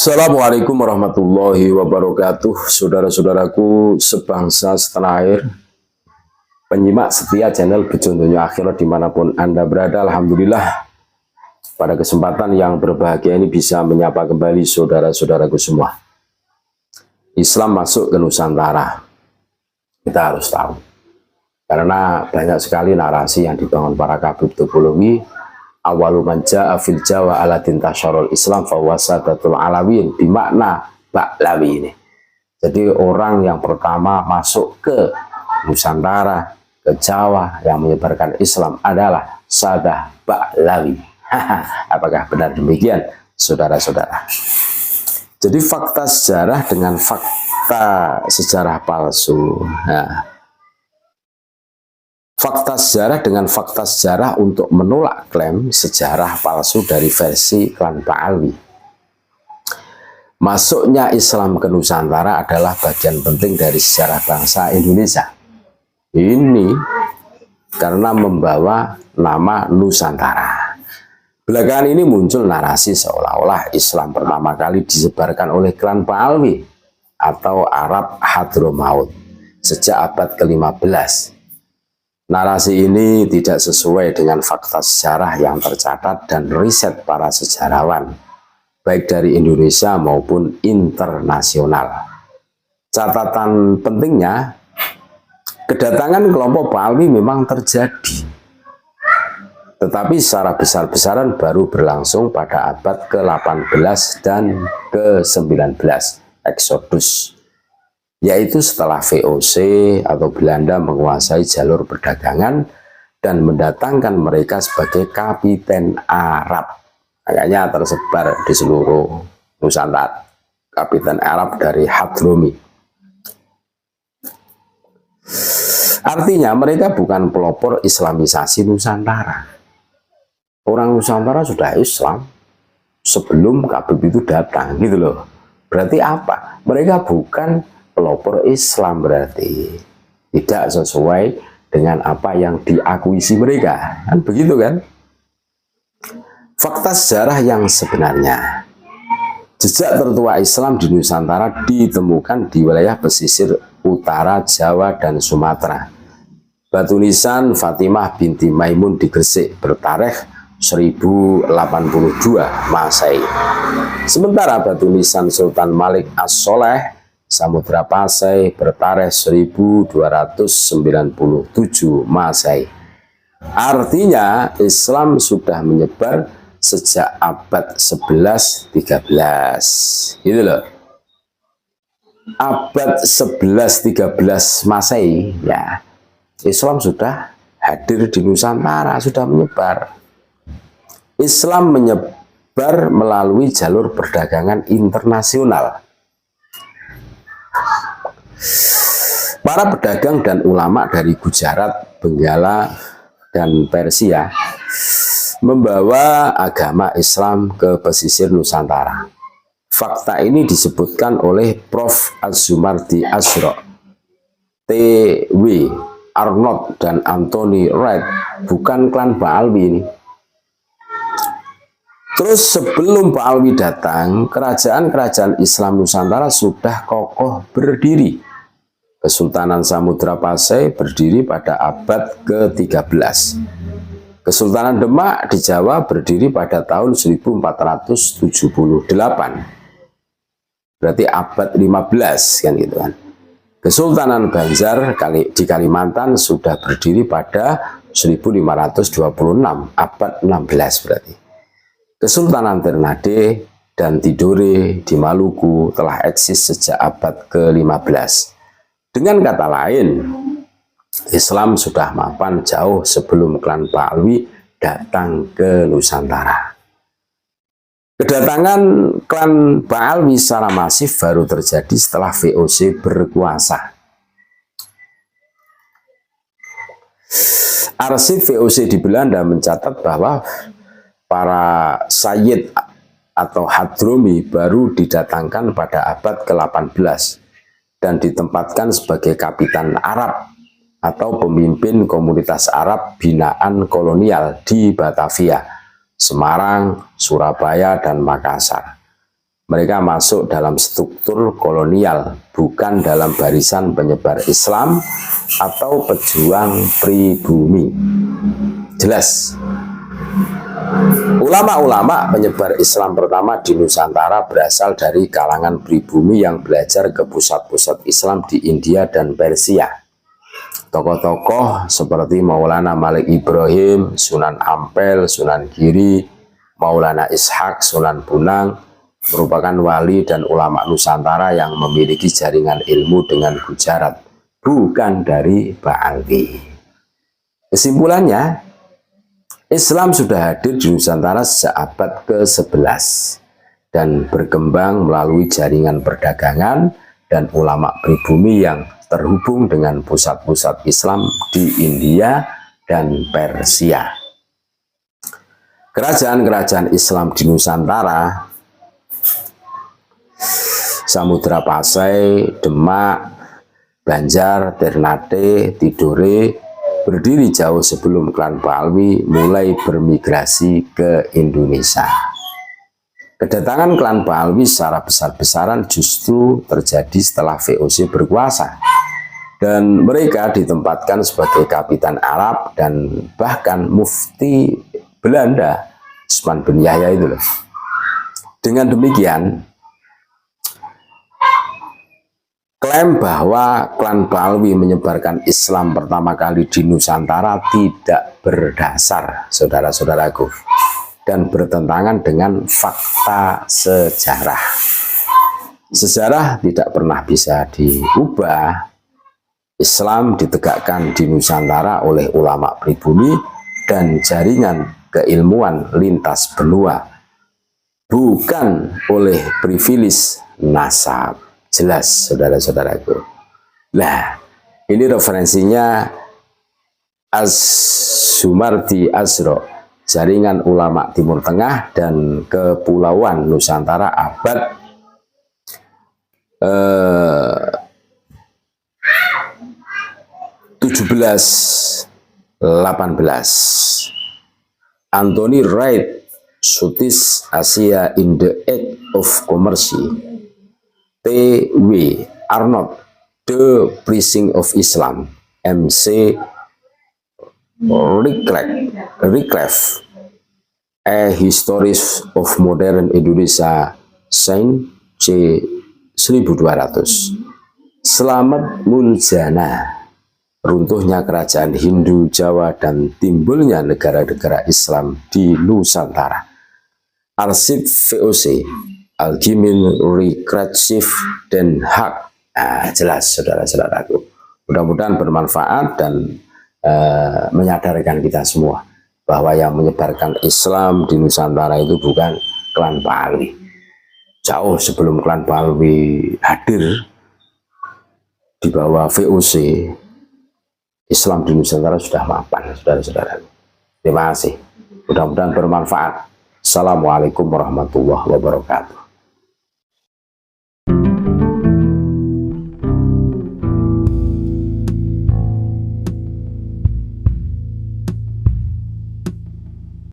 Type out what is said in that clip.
Assalamualaikum warahmatullahi wabarakatuh. Saudara-saudaraku sebangsa setanah air, penyimak setia channel Bejo Donya Akhirat dimanapun Anda berada. Alhamdulillah pada kesempatan yang berbahagia ini bisa menyapa kembali saudara-saudaraku semua. Islam masuk ke Nusantara, kita harus tahu, karena banyak sekali narasi yang dibangun para kabir topologi. Awalu man ja'a fil Jawa ala tintasyarul Islam fawasadatul alawin, bimakna Baklawi ini. Jadi orang yang pertama masuk ke Nusantara, ke Jawa, yang menyebarkan Islam adalah Sadah Baklawi. Apakah benar demikian, saudara-saudara? Jadi fakta sejarah dengan fakta sejarah palsu. Fakta sejarah dengan fakta sejarah untuk menolak klaim sejarah palsu dari versi klan Ba'alwi. Masuknya Islam ke Nusantara adalah bagian penting dari sejarah bangsa Indonesia. Ini karena membawa nama Nusantara. Belakangan ini muncul narasi seolah-olah Islam pertama kali disebarkan oleh klan Ba'alwi atau Arab Hadramaut sejak abad ke-15. Narasi ini tidak sesuai dengan fakta sejarah yang tercatat dan riset para sejarawan, baik dari Indonesia maupun internasional. Catatan pentingnya, kedatangan kelompok Ba'alwi memang terjadi, tetapi secara besar-besaran baru berlangsung pada abad ke-18 dan ke-19, Exodus, yaitu setelah VOC atau Belanda menguasai jalur perdagangan dan mendatangkan mereka sebagai kapiten Arab. Makanya tersebar di seluruh Nusantara kapiten Arab dari Hadromi. Artinya mereka bukan pelopor Islamisasi Nusantara. Orang Nusantara sudah Islam sebelum Habib itu datang, gitu loh. Berarti apa? Mereka bukan pelopor Islam, berarti tidak sesuai dengan apa yang diakuisi mereka, kan begitu kan? Fakta sejarah yang sebenarnya, jejak tertua Islam di Nusantara ditemukan di wilayah pesisir utara Jawa dan Sumatera. Batu nisan Fatimah binti Maimun di Gresik bertarikh 1082 Masehi. Sementara batu nisan Sultan Malik As-Soleh Samudra Pasai bertarikh 1297 Masehi. Artinya Islam sudah menyebar sejak abad 11-13. Gitu loh. Abad 11-13 Masehi, ya, Islam sudah hadir di Nusantara, sudah menyebar. Islam menyebar melalui jalur perdagangan internasional. Para pedagang dan ulama dari Gujarat, Benggala, dan Persia membawa agama Islam ke pesisir Nusantara. Fakta ini disebutkan oleh Prof. Azumardi Asro, T.W. Arnold, dan Anthony Wright, bukan klan Ba'alwi ini. Terus sebelum Ba'alwi datang, kerajaan-kerajaan Islam Nusantara sudah kokoh berdiri. Kesultanan Samudra Pasai berdiri pada abad ke-13. Kesultanan Demak di Jawa berdiri pada tahun 1478. Berarti abad 15, kan gitu kan. Kesultanan Banjar di Kalimantan sudah berdiri pada 1526, abad 16 berarti. Kesultanan Ternate dan Tidore di Maluku telah eksis sejak abad ke-15. Dengan kata lain, Islam sudah mapan jauh sebelum klan Ba'alwi datang ke Nusantara. Kedatangan klan Ba'alwi secara masif baru terjadi setelah VOC berkuasa. Arsip VOC di Belanda mencatat bahwa para Sayyid atau Hadromi baru didatangkan pada abad ke-18 dan ditempatkan sebagai kapitan Arab atau pemimpin komunitas Arab binaan kolonial di Batavia, Semarang, Surabaya, dan Makassar. Mereka masuk dalam struktur kolonial, bukan dalam barisan penyebar Islam atau pejuang pribumi. Jelas. Ulama-ulama penyebar Islam pertama di Nusantara berasal dari kalangan pribumi yang belajar ke pusat-pusat Islam di India dan Persia. Tokoh-tokoh seperti Maulana Malik Ibrahim, Sunan Ampel, Sunan Giri, Maulana Ishak, Sunan Bunang merupakan wali dan ulama Nusantara yang memiliki jaringan ilmu dengan Gujarat, bukan dari Bangli. Kesimpulannya, Islam sudah hadir di Nusantara sejak abad ke-11 dan berkembang melalui jaringan perdagangan dan ulama pribumi yang terhubung dengan pusat-pusat Islam di India dan Persia. Kerajaan-kerajaan Islam di Nusantara, Samudra Pasai, Demak, Banjar, Ternate, Tidore, berdiri jauh sebelum klan Palwi mulai bermigrasi ke Indonesia. Kedatangan klan Palwi secara besar-besaran justru terjadi setelah VOC berkuasa, dan mereka ditempatkan sebagai kapitan Arab dan bahkan mufti Belanda, Usman bin Yahya itu loh. Dengan demikian, klaim bahwa klan Palwi menyebarkan Islam pertama kali di Nusantara tidak berdasar, saudara-saudaraku, dan bertentangan dengan fakta sejarah. Sejarah tidak pernah bisa diubah. Islam ditegakkan di Nusantara oleh ulama pribumi dan jaringan keilmuan lintas benua, bukan oleh privilege nasab. Jelas, saudara-saudaraku. Nah, ini referensinya Az-Sumardi Azro, Jaringan Ulama Timur Tengah dan Kepulauan Nusantara abad 17-18. Anthony Wright, Southeast Asia in the Age of Commerce. T.W. Arnold, The Preaching of Islam. M.C. Wycliffe, A History of Modern Indonesia, Saint C. 1200. Slamet Muljana, Runtuhnya Kerajaan Hindu Jawa dan Timbulnya Negara-negara Islam di Nusantara. Arsip VOC, Algimin Recreative Den Haag. Nah, jelas, saudara-saudaraku. Mudah-mudahan bermanfaat dan menyadarkan kita semua bahwa yang menyebarkan Islam di Nusantara itu bukan klan Palwi. Jauh sebelum klan Palwi hadir di bawah VOC, Islam di Nusantara sudah mapan, saudara-saudaraku. Terima kasih. Mudah-mudahan bermanfaat. Assalamualaikum warahmatullahi wabarakatuh.